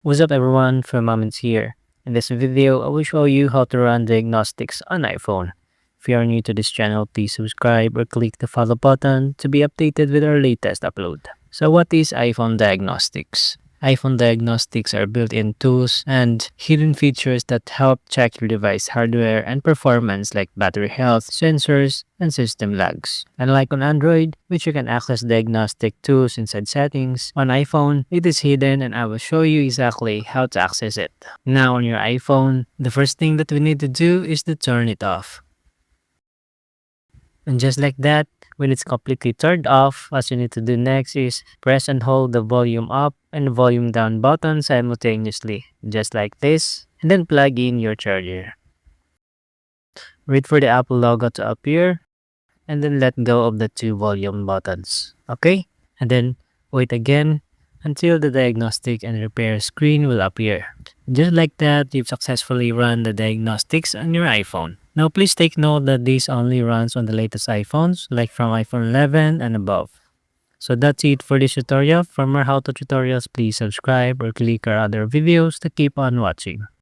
What's up everyone, from Moments here. In this video, I will show you how to run diagnostics on iPhone. If you are new to this channel, please subscribe or click the follow button to be updated with our latest upload. So what is iPhone diagnostics? iPhone diagnostics are built-in tools and hidden features that help check your device hardware and performance like battery health, sensors, and system lags. Unlike on Android, which you can access diagnostic tools inside settings, on iPhone, it is hidden and I will show you exactly how to access it. Now on your iPhone, the first thing that we need to do is to turn it off. And just like that, when it's completely turned off, what you need to do next is press and hold the volume up and volume down button simultaneously, just like this, and then plug in your charger. Wait for the Apple logo to appear, and then let go of the two volume buttons, okay? And then wait again until the diagnostic and repair screen will appear. Just like that, you've successfully run the diagnostics on your iPhone. Now please take note that this only runs on the latest iPhones, like from iPhone 11 and above. So that's it for this tutorial. For more how-to tutorials, please subscribe or click our other videos to keep on watching.